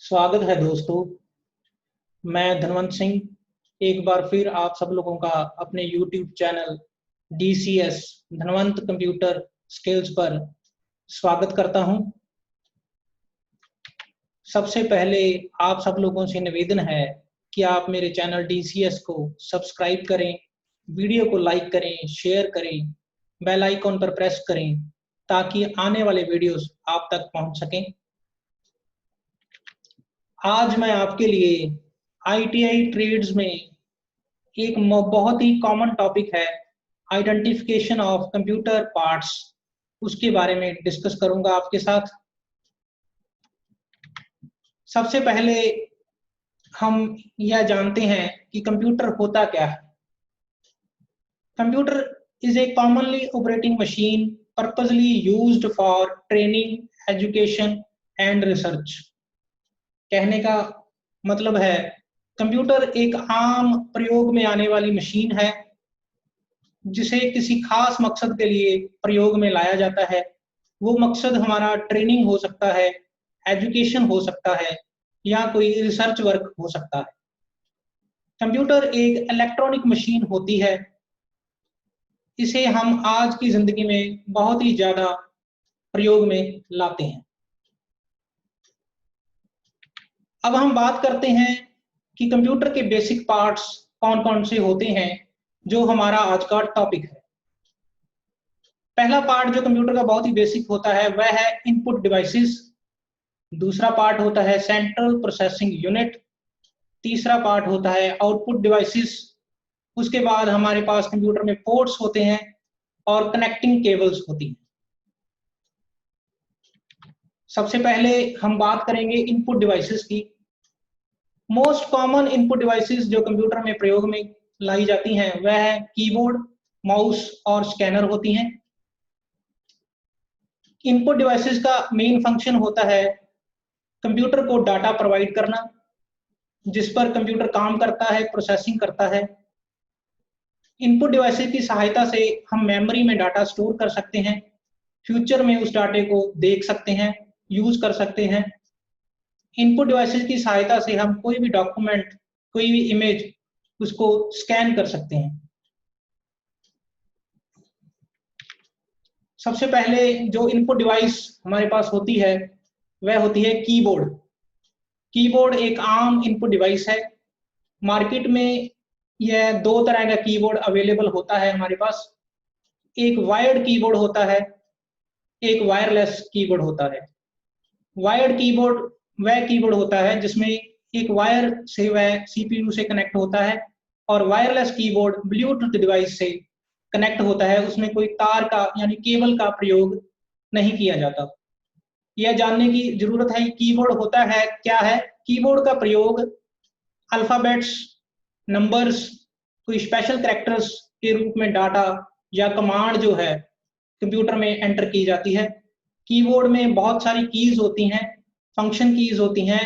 स्वागत है दोस्तों। मैं धनवंत सिंह एक बार फिर आप सब लोगों का अपने YouTube channel DCS Dhanvant computer skills पर स्वागत करता हूं। सबसे पहले आप सब लोगों से निवेदन है कि आप मेरे चैनल DCS को सब्सक्राइब करें, वीडियो को लाइक करें, शेयर करें, बेल आइकॉन पर प्रेस करें ताकि आने वाले वीडियोस आप तक पहुंच सकें। आज मैं आपके लिए ITI ट्रेड्स में एक बहुत ही कॉमन टॉपिक है आइडेंटिफिकेशन ऑफ कंप्यूटर पार्ट्स, उसके बारे में डिस्कस करूंगा आपके साथ। सबसे पहले हम यह जानते हैं कि कंप्यूटर होता क्या है। Computer is a commonly operating machine purposely used for training, education and research. कहने का मतलब है कंप्यूटर एक आम प्रयोग में आने वाली मशीन है जिसे किसी खास मकसद के लिए प्रयोग में लाया जाता है। वो मकसद हमारा ट्रेनिंग हो सकता है, एजुकेशन हो सकता है या कोई रिसर्च वर्क हो सकता है। कंप्यूटर एक इलेक्ट्रॉनिक मशीन होती है। इसे हम आज की जिंदगी में बहुत ही ज्यादा प्रयोग में लाते हैं। अब हम बात करते हैं कि कंप्यूटर के बेसिक पार्ट्स कौन कौन से होते हैं, जो हमारा आज का टॉपिक है। पहला पार्ट जो कंप्यूटर का बहुत ही बेसिक होता है वह है इनपुट डिवाइसेस। दूसरा पार्ट होता है सेंट्रल प्रोसेसिंग यूनिट। तीसरा पार्ट होता है आउटपुट डिवाइसेस। उसके बाद हमारे पास कंप्यूटर में पोर्ट्स होते हैं और कनेक्टिंग केबल्स होती हैं। सबसे पहले हम बात करेंगे इनपुट डिवाइसेस की। मोस्ट कॉमन इनपुट डिवाइसेस जो कंप्यूटर में प्रयोग में लाई जाती हैं वह है कीबोर्ड, माउस और स्कैनर होती हैं। इनपुट डिवाइसेस का मेन फंक्शन होता है कंप्यूटर को डाटा प्रोवाइड करना, जिस पर कंप्यूटर काम करता है, प्रोसेसिंग करता है। इनपुट डिवाइसेस की सहायता से हम मेमोरी में डाटा स्टोर कर सकते हैं, फ्यूचर में उस डाटे को देख सकते हैं, यूज कर सकते हैं। इनपुट डिवाइसेस की सहायता से हम कोई भी डॉक्यूमेंट, कोई भी इमेज, उसको स्कैन कर सकते हैं। सबसे पहले जो इनपुट डिवाइस हमारे पास होती है वह होती है कीबोर्ड। कीबोर्ड एक आम इनपुट डिवाइस है। मार्केट में यह दो तरह का कीबोर्ड अवेलेबल होता है हमारे पास। एक वायर्ड कीबोर्ड होता है, एक वायरलेस कीबोर्ड होता है। वायर्ड कीबोर्ड वह कीबोर्ड होता है जिसमें एक वायर से वह CPU से कनेक्ट होता है, और वायरलेस कीबोर्ड ब्लूटूथ डिवाइस से कनेक्ट होता है। उसमें कोई तार का यानी केबल का प्रयोग नहीं किया जाता। यह जानने की जरूरत है कीबोर्ड होता है क्या है। कीबोर्ड का प्रयोग अल्फाबेट्स, नंबर्स, कोई स्पेशल कैरेक्टर्स के रूप में डाटा या कमांड जो है कंप्यूटर में एंटर की जाती है। कीबोर्ड में बहुत सारी कीज होती हैं, फंक्शन कीज होती हैं,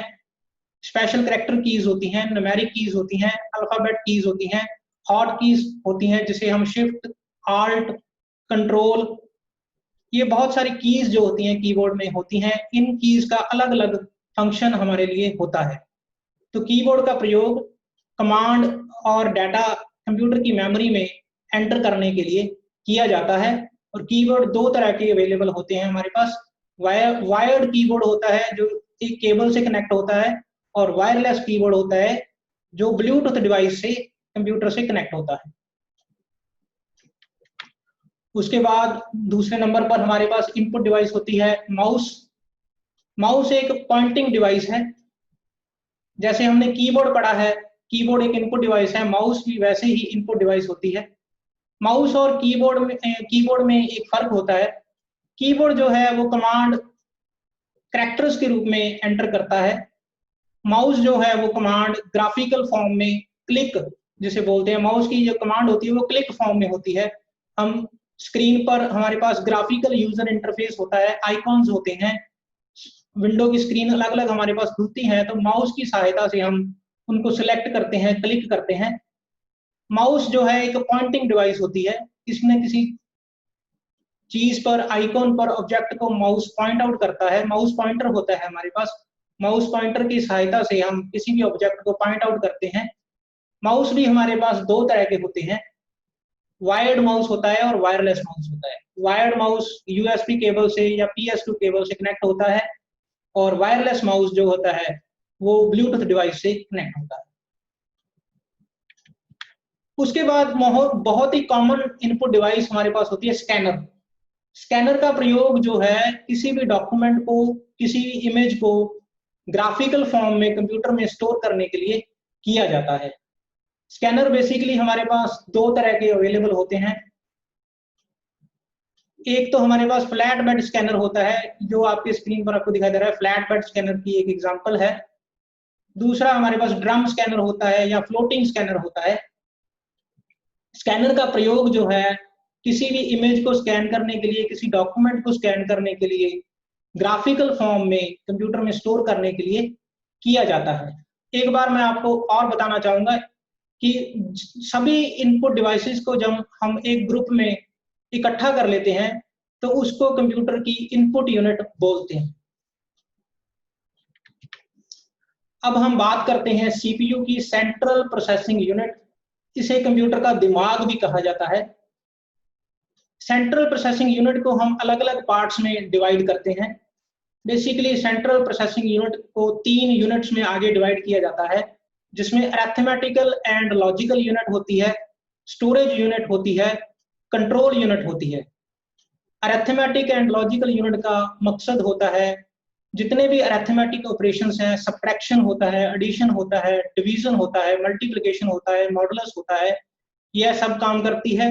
स्पेशल कैरेक्टर कीज होती हैं, न्यूमेरिक कीज होती हैं, अल्फाबेट कीज होती हैं, हॉट कीज होती हैं जिसे हम शिफ्ट, आल्ट, कंट्रोल, ये बहुत सारी कीज जो होती हैं कीबोर्ड में होती हैं। इन कीज का अलग अलग फंक्शन हमारे लिए होता है। तो कीबोर्ड का प्रयोग कमांड और डाटा कंप्यूटर की मेमोरी में एंटर करने के लिए किया जाता है। और कीबोर्ड दो तरह के अवेलेबल होते हैं हमारे पास। वायर्ड कीबोर्ड होता है जो एक केबल से कनेक्ट होता है, और वायरलेस कीबोर्ड होता है जो ब्लूटूथ डिवाइस से कंप्यूटर से कनेक्ट होता है। उसके बाद दूसरे नंबर पर हमारे पास इनपुट डिवाइस होती है माउस। माउस एक पॉइंटिंग डिवाइस है। जैसे हमने कीबोर्ड पढ़ा है, कीबोर्ड एक इनपुट डिवाइस है, माउस भी वैसे ही इनपुट डिवाइस होती है। माउस और कीबोर्ड में एक फर्क होता है। कीबोर्ड जो है वो कमांड कैरेक्टर्स के रूप में एंटर करता है। माउस जो है वो कमांड ग्राफिकल फॉर्म में, क्लिक जिसे बोलते हैं, माउस की जो कमांड होती है वो क्लिक फॉर्म में होती है। हम स्क्रीन पर हमारे पास ग्राफिकल यूजर इंटरफेस होता है, आइकॉन्स होते हैं, विंडो की स्क्रीन अलग अलग हमारे पास खुलती है, तो माउस की सहायता से हम उनको सिलेक्ट करते हैं, क्लिक करते हैं। माउस जो है एक पॉइंटिंग डिवाइस होती है। किसी न किसी चीज पर, आइकॉन पर, ऑब्जेक्ट को माउस पॉइंट आउट करता है। माउस पॉइंटर होता है हमारे पास। माउस पॉइंटर की सहायता से हम किसी भी ऑब्जेक्ट को पॉइंट आउट करते हैं। माउस भी हमारे पास दो तरह के होते हैं, वायर्ड माउस होता है और वायरलेस माउस होता है। वायर्ड माउस यूएसबी केबल से या PS2 केबल से कनेक्ट होता है, और वायरलेस माउस जो होता है वो ब्लूटूथ डिवाइस से कनेक्ट होता है। उसके बाद बहुत ही कॉमन इनपुट डिवाइस हमारे पास होती है स्कैनर। स्कैनर का प्रयोग जो है किसी भी डॉक्यूमेंट को, किसी भी इमेज को ग्राफिकल फॉर्म में कंप्यूटर में स्टोर करने के लिए किया जाता है। स्कैनर बेसिकली हमारे पास दो तरह के अवेलेबल होते हैं। एक तो हमारे पास फ्लैट बेड स्कैनर होता है, जो आपके स्क्रीन पर आपको दिखाई दे रहा है, फ्लैट बेड स्कैनर की एक एग्जांपल है। दूसरा हमारे पास ड्रम स्कैनर होता है या फ्लोटिंग स्कैनर होता है। स्कैनर का प्रयोग जो है किसी भी इमेज को स्कैन करने के लिए, किसी डॉक्यूमेंट को स्कैन करने के लिए, ग्राफिकल फॉर्म में कंप्यूटर में स्टोर करने के लिए किया जाता है। एक बार मैं आपको और बताना चाहूंगा कि सभी इनपुट डिवाइसेस को जब हम एक ग्रुप में इकट्ठा कर लेते हैं तो उसको कंप्यूटर की इनपुट यूनिट बोलते हैं। अब हम बात करते हैं सीपीयू की, सेंट्रल प्रोसेसिंग यूनिट। इसे कंप्यूटर का दिमाग भी कहा जाता है। सेंट्रल प्रोसेसिंग यूनिट को हम अलग अलग पार्ट्स में डिवाइड करते हैं। बेसिकली सेंट्रल प्रोसेसिंग यूनिट को 3 यूनिट्स में आगे डिवाइड किया जाता है, जिसमें अरिथमेटिकल एंड लॉजिकल यूनिट होती है, स्टोरेज यूनिट होती है, कंट्रोल यूनिट होती है। अरिथमेटिक एंड लॉजिकल यूनिट का मकसद होता है जितने भी अरिथमेटिक ऑपरेशंस हैं, सब्ट्रैक्शन होता है, एडिशन होता है, डिवीजन होता है, मल्टीप्लिकेशन होता है, मॉडुलस होता है, यह सब काम करती है।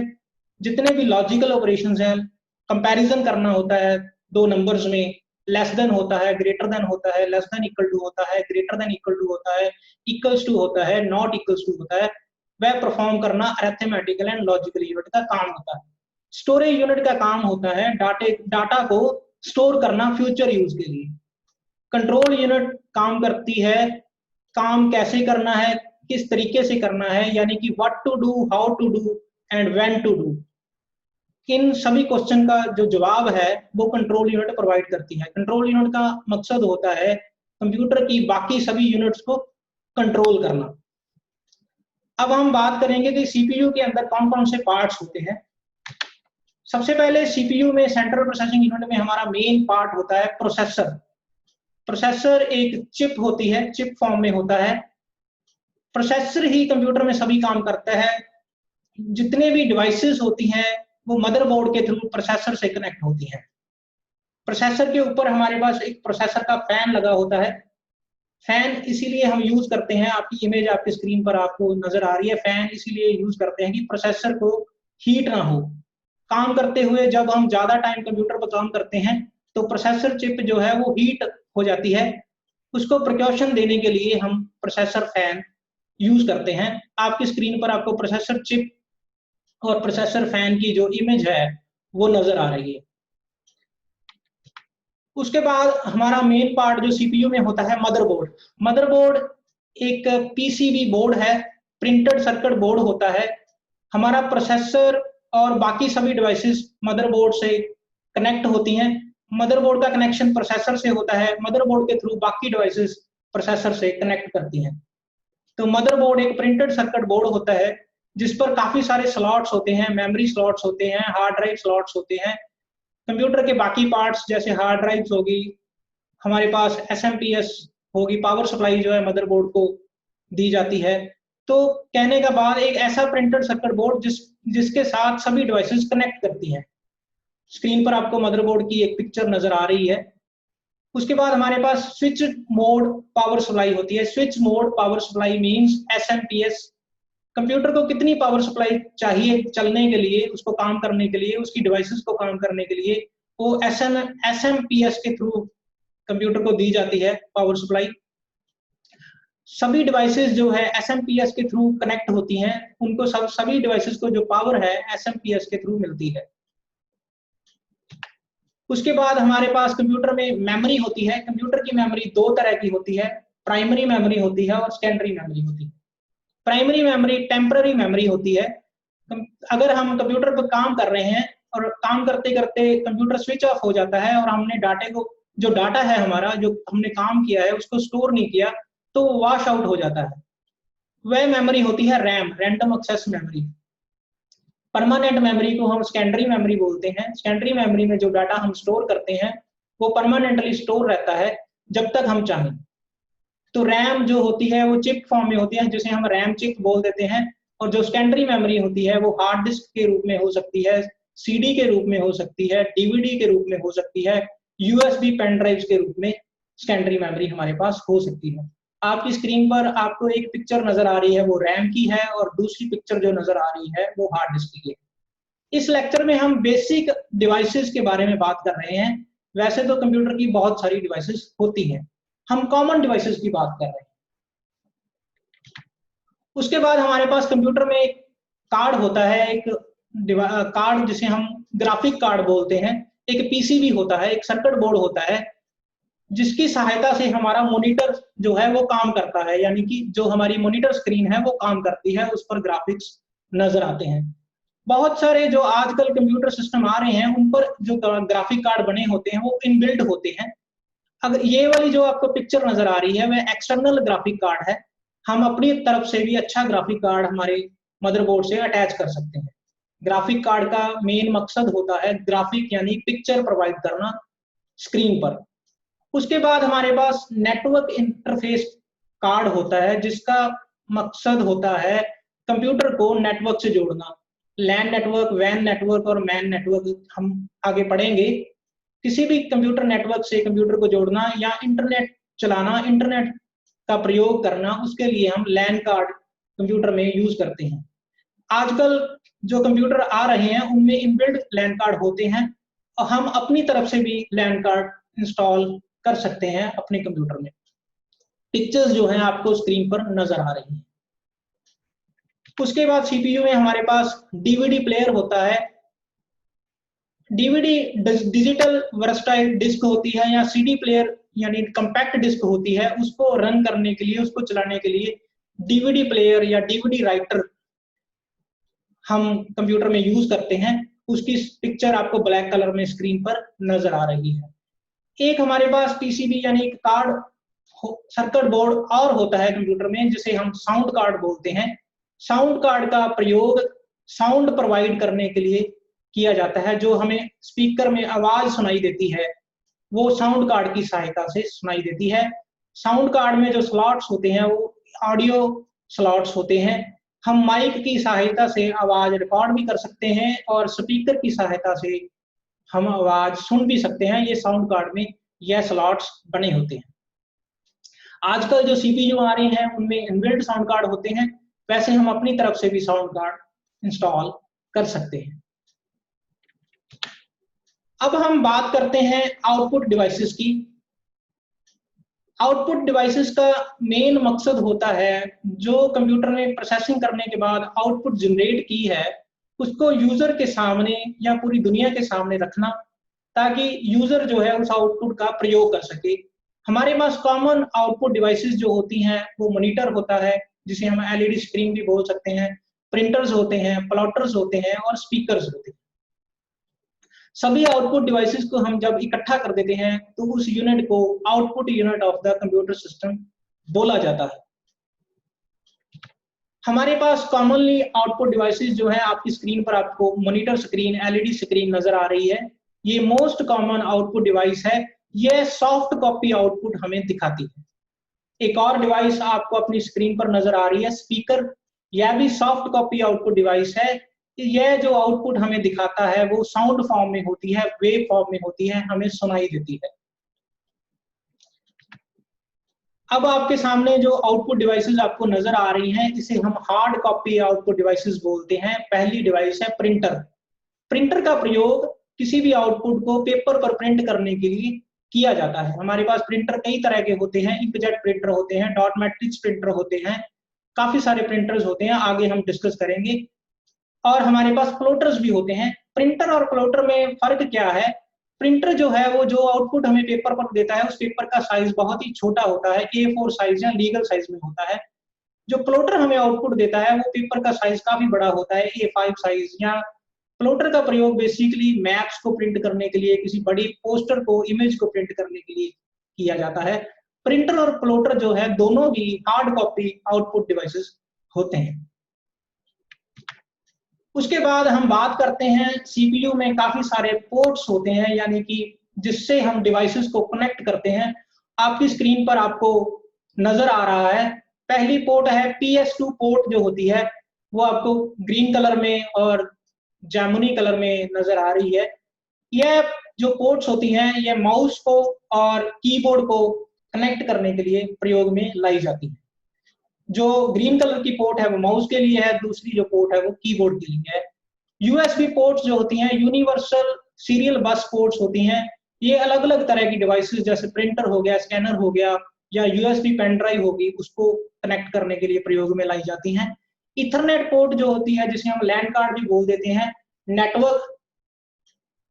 जितने भी लॉजिकल ऑपरेशंस हैं, कंपैरिजन करना होता है दो नंबर्स में, लेस देन होता है, ग्रेटर देन होता है, लेस देन इक्वल टू होता है, ग्रेटर देन इक्वल टू होता है, इक्वल्स टू होता है, नॉट इक्वल्स टू होता है, वह परफॉर्म करना अरिथमेटिकल एंड लॉजिकल यूनिट का काम होता है। स्टोरेज यूनिट का काम होता है डाटा को स्टोर करना फ्यूचर यूज के लिए। कंट्रोल यूनिट काम करती है काम कैसे करना है, किस तरीके से करना है, यानी कि what to do, how to do and when to do. इन सभी क्वेश्चन का जो जवाब है वो कंट्रोल यूनिट प्रोवाइड करती है। कंट्रोल यूनिट का मकसद होता है कंप्यूटर की बाकी सभी यूनिट्स को कंट्रोल करना। अब हम बात करेंगे कि सीपीयू के अंदर कौन कौन से पार्ट्स होते हैं। सबसे पहले सीपीयू में, सेंट्रल प्रोसेसिंग यूनिट में, हमारा मेन पार्ट होता है प्रोसेसर। प्रोसेसर एक चिप होती है, चिप फॉर्म में होता है। प्रोसेसर ही कंप्यूटर में सभी काम करता है। जितने भी डिवाइसेस होती हैं वो मदरबोर्ड के थ्रू प्रोसेसर से कनेक्ट होती हैं। प्रोसेसर के ऊपर हमारे पास एक प्रोसेसर का फैन लगा होता है। फैन इसीलिए हम यूज करते हैं, आपकी इमेज आपकी स्क्रीन पर आपको नजर आ रही है। फैन इसीलिए यूज करते हैं कि प्रोसेसर को हीट ना हो। काम करते हुए जब हम ज्यादा टाइम कंप्यूटर पर काम करते हैं तो प्रोसेसर चिप जो है वो हीट हो जाती है। उसको प्रिकॉशन देने के लिए हम प्रोसेसर फैन यूज करते हैं। आपकी स्क्रीन पर आपको प्रोसेसर चिप और प्रोसेसर फैन की जो इमेज है वो नजर आ रही है। उसके बाद हमारा मेन पार्ट जो सीपीयू में होता है, मदरबोर्ड। मदरबोर्ड एक पीसीबी बोर्ड है, प्रिंटेड सर्किट बोर्ड होता है। हमारा प्रोसेसर और बाकी सभी डिवाइसेस मदरबोर्ड से कनेक्ट होती हैं। मदरबोर्ड का कनेक्शन प्रोसेसर से होता है, मदरबोर्ड के थ्रू बाकी डिवाइसेस प्रोसेसर से कनेक्ट करती हैं। तो मदरबोर्ड एक प्रिंटेड सर्किट बोर्ड होता है जिस पर काफी सारे स्लॉट्स होते हैं, मेमोरी स्लॉट्स होते हैं, हार्ड ड्राइव स्लॉट्स होते हैं। कंप्यूटर के बाकी पार्ट्स जैसे हार्ड ड्राइव्स होगी, हमारे पास एसएमपीएस होगी, पावर सप्लाई जो है मदरबोर्ड को दी जाती है। तो कहने का बाद एक ऐसा प्रिंटेड सर्किट बोर्ड जिसके साथ सभी डिवाइसेस कनेक्ट करती हैं। स्क्रीन पर आपको मदरबोर्ड की एक पिक्चर नजर आ रही है। उसके बाद हमारे पास स्विच मोड पावर सप्लाई होती है। Switch mode power supply means SMPS. Computer को कितनी पावर सप्लाई चाहिए चलने के लिए, उसको काम करने के लिए, उसकी डिवाइसेस को काम करने के लिए, वो एसएमपीएस के थ्रू कंप्यूटर को दी जाती है पावर सप्लाई। सभी डिवाइसेस जो है एसएमपीएस के थ्रू कनेक्ट होती हैं, उनको सभी डिवाइसेस को जो पावर है एसएमपीएस के थ्रू मिलती है। उसके बाद हमारे पास कंप्यूटर में मेमोरी होती है। कंप्यूटर की मेमोरी दो तरह की होती है, प्राइमरी मेमोरी होती है और सेकेंडरी मेमोरी होती है। प्राइमरी मेमोरी टेम्पररी मेमोरी होती है। अगर हम कंप्यूटर पर काम कर रहे हैं और काम करते करते कंप्यूटर स्विच ऑफ हो जाता है और हमने जो डाटा है हमारा, जो हमने काम किया है उसको स्टोर नहीं किया तो वॉश आउट हो जाता है। वह मेमोरी होती है RAM, random access memory. Permanent memory को हम सेकेंडरी मेमोरी बोलते हैं। सेकेंडरी मेमोरी में जो डाटा हम स्टोर करते हैं वो परमानेंटली स्टोर रहता है जब तक हम चाहें। तो रैम जो होती है वो चिप फॉर्म में होती है, जिसे हम रैम चिप बोल देते हैं। और जो सेकेंडरी मेमोरी होती है वो हार्ड डिस्क के रूप में हो सकती है, सीडी के रूप में हो सकती है, डीवीडी के रूप में हो सकती है, यूएसबी पेन ड्राइव के रूप में सेकेंडरी मेमोरी हमारे पास हो सकती है। आपकी स्क्रीन पर आपको एक पिक्चर नजर आ रही है वो रैम की है, और दूसरी पिक्चर जो नजर आ रही है वो हार्ड डिस्क की है। इस लेक्चर में हम बेसिक डिवाइसेस के बारे में बात कर रहे हैं। वैसे तो कंप्यूटर की बहुत सारी डिवाइसेस होती हैं, हम कॉमन डिवाइसेस की बात कर रहे हैं। उसके बाद हमारे पास कंप्यूटर में एक कार्ड होता है, एक कार्ड जिसे हम ग्राफिक कार्ड बोलते हैं। एक पीसीबी होता है, एक सर्किट बोर्ड होता है, जिसकी सहायता से हमारा मॉनिटर जो है वो काम करता है, यानी कि जो हमारी मॉनिटर स्क्रीन है वो काम करती है, उस पर ग्राफिक्स नजर आते हैं। बहुत सारे जो आजकल कंप्यूटर सिस्टम आ रहे हैं उन पर जो ग्राफिक कार्ड बने होते हैं वो इनबिल्ट होते हैं। अगर ये वाली जो आपको पिक्चर नजर आ रही है वह एक्सटर्नल ग्राफिक कार्ड है। हम अपनी तरफ से भी अच्छा ग्राफिक कार्ड हमारे मदरबोर्ड से अटैच कर सकते हैं। ग्राफिक कार्ड का मेन मकसद होता है ग्राफिक यानी पिक्चर प्रोवाइड करना स्क्रीन पर। उसके बाद हमारे पास नेटवर्क इंटरफेस कार्ड होता है, जिसका मकसद होता है कंप्यूटर को नेटवर्क से जोड़ना। लैन नेटवर्क, वैन नेटवर्क और मैन नेटवर्क हम आगे पढ़ेंगे। किसी भी कंप्यूटर नेटवर्क से कंप्यूटर को जोड़ना या इंटरनेट चलाना, इंटरनेट का प्रयोग करना, उसके लिए हम लैन कार्ड कंप्यूटर में यूज करते हैं। आजकल जो कंप्यूटर आ रहे हैं उनमें इनबिल्ट लैन कार्ड होते हैं, और हम अपनी तरफ से भी लैन कार्ड इंस्टॉल कर सकते हैं अपने कंप्यूटर में। पिक्चर्स जो हैं आपको स्क्रीन पर नजर आ रही हैं। उसके बाद सीपीयू में हमारे पास डीवीडी प्लेयर होता है। डीवीडी डिजिटल वर्सटाइल डिस्क होती है, या सीडी प्लेयर यानी कंपैक्ट डिस्क होती है। उसको रन करने के लिए, उसको चलाने के लिए डीवीडी प्लेयर या डीवीडी राइटर हम कंप्यूटर में यूज करते हैं। उसकी पिक्चर आपको ब्लैक कलर में स्क्रीन पर नजर आ रही है। एक हमारे पास पीसीबी यानी एक कार्ड सर्किट बोर्ड और होता है कंप्यूटर में, जिसे हम साउंड कार्ड बोलते हैं। साउंड कार्ड का प्रयोग साउंड प्रोवाइड करने के लिए किया जाता है। जो हमें स्पीकर में आवाज सुनाई देती है वो साउंड कार्ड की सहायता से सुनाई देती है। साउंड कार्ड में जो स्लॉट्स होते हैं वो ऑडियो स्लॉट्स होते हैं। हम माइक की सहायता से आवाज रिकॉर्ड भी कर सकते हैं, और स्पीकर की सहायता से हम आवाज सुन भी सकते हैं। ये साउंड कार्ड में यह स्लॉट्स बने होते हैं। आजकल जो सीपीयू आ रहे हैं उनमें इनबिल्ट साउंड कार्ड होते हैं, वैसे हम अपनी तरफ से भी साउंड कार्ड इंस्टॉल कर सकते हैं। अब हम बात करते हैं आउटपुट डिवाइसेस की। आउटपुट डिवाइसेस का मेन मकसद होता है जो कंप्यूटर ने प्रोसेसिंग करने के बाद आउटपुट जनरेट की है उसको यूजर के सामने या पूरी दुनिया के सामने रखना, ताकि यूजर जो है उस आउटपुट का प्रयोग कर सके। हमारे पास कॉमन आउटपुट डिवाइसेस जो होती हैं वो मॉनिटर होता है, जिसे हम एलईडी स्क्रीन भी बोल सकते हैं, प्रिंटर्स होते हैं, प्लॉटर्स होते हैं और स्पीकर्स होते हैं। सभी आउटपुट डिवाइसेस को हम जब इकट्ठा कर देते हैं तो उस यूनिट को output unit of the computer system बोला जाता है। हमारे पास कॉमनली आउटपुट डिवाइसेस जो है, आपकी स्क्रीन पर आपको मॉनिटर स्क्रीन, एलईडी स्क्रीन नजर आ रही है। ये मोस्ट कॉमन आउटपुट डिवाइस है। यह सॉफ्ट कॉपी आउटपुट हमें दिखाती है। एक और डिवाइस आपको अपनी स्क्रीन पर नजर आ रही है, स्पीकर। यह भी सॉफ्ट कॉपी आउटपुट डिवाइस है। यह जो आउटपुट हमें दिखाता है वो साउंड फॉर्म में होती है, वेव फॉर्म में होती है, हमें सुनाई देती है। अब आपके सामने जो आउटपुट डिवाइसेस आपको नजर आ रही हैं इसे हम हार्ड कॉपी आउटपुट डिवाइसेस बोलते हैं। पहली डिवाइस है प्रिंटर। प्रिंटर का प्रयोग किसी भी आउटपुट को पेपर पर प्रिंट करने के लिए किया जाता है। हमारे पास प्रिंटर कई तरह के होते हैं, इंकजेट प्रिंटर होते हैं, डॉट मैट्रिक्स प्रिंटर होते हैं, काफी सारे प्रिंटर्स होते हैं, आगे हम डिस्कस करेंगे। और हमारे पास प्लॉटर्स भी होते हैं। प्रिंटर और प्लॉटर में फर्क क्या है? प्रिंटर जो है वो जो आउटपुट हमें पेपर पर देता है उस पेपर का साइज बहुत ही छोटा होता है, A4 साइज या लीगल साइज में होता है। जो प्लॉटर हमें आउटपुट देता है वो पेपर का साइज काफी बड़ा होता है, A5 साइज या प्लॉटर का प्रयोग बेसिकली मैप्स को प्रिंट करने के लिए, किसी बड़ी पोस्टर को, इमेज को प्रिंट करने के लिए किया जाता है। प्रिंटर और प्लॉटर जो है दोनों भी हार्ड कॉपी आउटपुट डिवाइसेस होते हैं। उसके बाद हम बात करते हैं, सीपीयू में काफी सारे पोर्ट्स होते हैं, यानी कि जिससे हम डिवाइसेस को कनेक्ट करते हैं। आपकी स्क्रीन पर आपको नजर आ रहा है, पहली पोर्ट है PS2 पोर्ट जो होती है, वो आपको ग्रीन कलर में और जामुनी कलर में नजर आ रही है। यह जो पोर्ट्स होती हैं, यह माउस को और कीबोर्ड को कनेक्ट करने के लिए प्रयोग में लाई जाती है। जो ग्रीन कलर की पोर्ट है वो माउस के लिए है, दूसरी जो पोर्ट है वो कीबोर्ड के लिए है। यूएसबी पोर्ट्स जो होती हैं, यूनिवर्सल सीरियल बस पोर्ट्स होती हैं, ये अलग अलग तरह की डिवाइसेस जैसे प्रिंटर हो गया, स्कैनर हो गया, या यूएसबी पेन ड्राइव होगी, उसको कनेक्ट करने के लिए प्रयोग में लाई जाती हैं। इथरनेट पोर्ट जो होती है, जिसे हम लैन कार्ड भी बोल देते हैं, नेटवर्क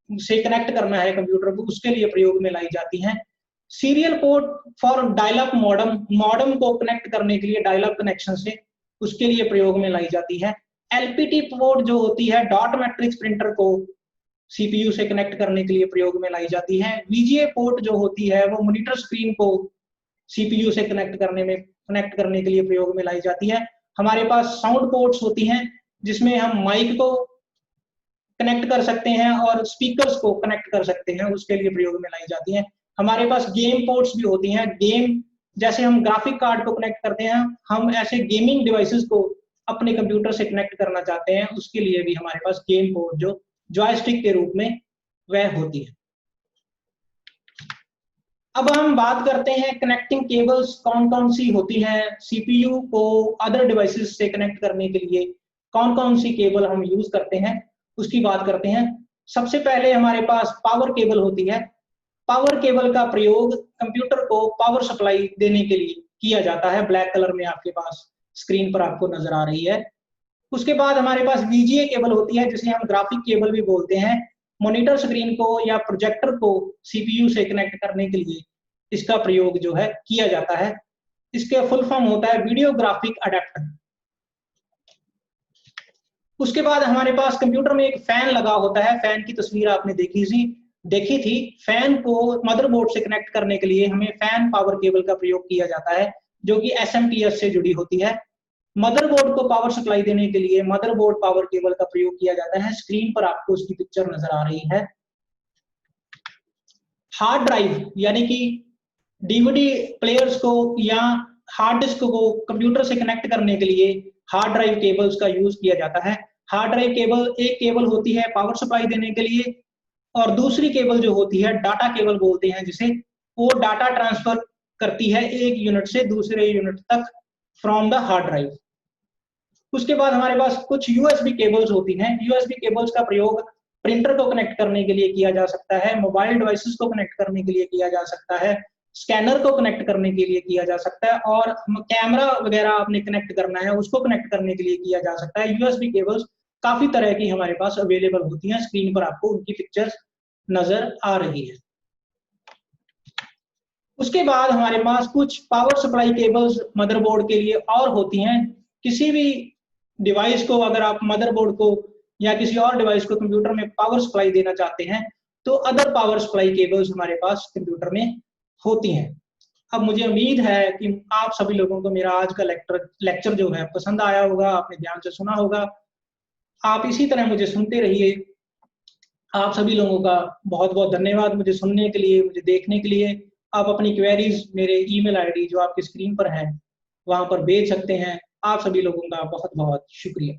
से कनेक्ट करना है कंप्यूटर को, उसके लिए प्रयोग में लाई जाती हैं। Serial port for dial up modem, modem को कनेक्ट करने के लिए डायल अप कनेक्शन से, उसके लिए प्रयोग में लाई जाती है। एलपीटी पोर्ट जो होती है, डॉट मैट्रिक्स प्रिंटर को सीपीयू से कनेक्ट करने के लिए प्रयोग में लाई जाती है। वीजीए पोर्ट जो होती है वो मॉनिटर स्क्रीन को सीपीयू से कनेक्ट करने के लिए प्रयोग में लाई जाती है। हमारे पास साउंड पोर्ट्स होती हैं, जिसमें हम माइक को कनेक्ट कर सकते हैं और स्पीकर्स को कनेक्ट कर सकते हैं, उसके लिए प्रयोग में लाई जाती हैं। हमारे पास गेम पोर्ट्स भी होती हैं, गेम जैसे हम ग्राफिक कार्ड को कनेक्ट करते हैं, हम ऐसे गेमिंग डिवाइसेस को अपने कंप्यूटर से कनेक्ट करना चाहते हैं, उसके लिए भी हमारे पास गेम पोर्ट जो जॉयस्टिक के रूप में वह होती है। अब हम बात करते हैं कनेक्टिंग केबल्स कौन कौन सी होती हैं, सीपीयू को अदर डिवाइसेस से कनेक्ट करने के लिए कौन कौन सी केबल हम यूज करते हैं, उसकी बात करते हैं। सबसे पहले हमारे पास पावर केबल होती है। पावर केबल का प्रयोग कंप्यूटर को पावर सप्लाई देने के लिए किया जाता है, ब्लैक कलर में आपके पास स्क्रीन पर आपको नजर आ रही है। उसके बाद हमारे पास वीजीए केबल होती है, जिसे हम ग्राफिक केबल भी बोलते हैं। मॉनिटर स्क्रीन को या प्रोजेक्टर को सीपीयू से कनेक्ट करने के लिए इसका प्रयोग जो है किया जाता है। इसके फुल फॉर्म होता है वीडियो ग्राफिक अडेप्टर। उसके बाद हमारे पास कंप्यूटर में एक फैन लगा होता है, फैन की तस्वीर आपने देखी थी। फैन को मदरबोर्ड से कनेक्ट करने के लिए हमें फैन पावर केबल का प्रयोग किया जाता है, जो कि एसएमपीएस से जुड़ी होती है। मदरबोर्ड को पावर सप्लाई देने के लिए मदरबोर्ड पावर केबल का प्रयोग किया जाता है। स्क्रीन पर आपको उसकी पिक्चर नजर आ रही है। हार्ड ड्राइव यानी कि डीवीडी प्लेयर्स को या हार्ड डिस्क को कंप्यूटर से कनेक्ट करने के लिए हार्ड ड्राइव केबल्स का यूज किया जाता है। हार्ड ड्राइव केबल, एक केबल होती है पावर सप्लाई देने के लिए, और दूसरी केबल जो होती है डाटा केबल बोलते हैं जिसे, वो डाटा ट्रांसफर करती है एक यूनिट से दूसरे यूनिट तक फ्रॉम द हार्ड ड्राइव। उसके बाद हमारे पास कुछ यूएसबी केबल्स होती हैं। यूएसबी केबल्स का प्रयोग प्रिंटर को कनेक्ट करने के लिए किया जा सकता है, मोबाइल डिवाइसेस को कनेक्ट करने के लिए किया जा सकता है, स्कैनर को कनेक्ट करने के लिए किया जा सकता है, और कैमरा वगैरह आपने कनेक्ट करना है उसको कनेक्ट करने के लिए किया जा सकता है। यूएसबी केबल्स काफी तरह की हमारे पास अवेलेबल होती हैं, स्क्रीन पर आपको उनकी पिक्चर्स नजर आ रही है। उसके बाद हमारे पास कुछ पावर सप्लाई केबल्स मदरबोर्ड के लिए और होती हैं। किसी भी डिवाइस को अगर आप मदरबोर्ड को या किसी और डिवाइस को कंप्यूटर में पावर सप्लाई देना चाहते हैं, तो अदर पावर सप्लाई केबल्स हमारे पास कंप्यूटर में होती हैं। अब मुझे उम्मीद है कि आप सभी लोगों को मेरा आज का लेक्चर जो है पसंद आया होगा, आपने ध्यान से सुना होगा। आप इसी तरह मुझे सुनते रहिए। आप सभी लोगों का बहुत बहुत धन्यवाद मुझे सुनने के लिए, मुझे देखने के लिए। आप अपनी क्वेरीज मेरे ईमेल आईडी जो आपकी स्क्रीन पर है वहां पर भेज सकते हैं। आप सभी लोगों का बहुत बहुत शुक्रिया।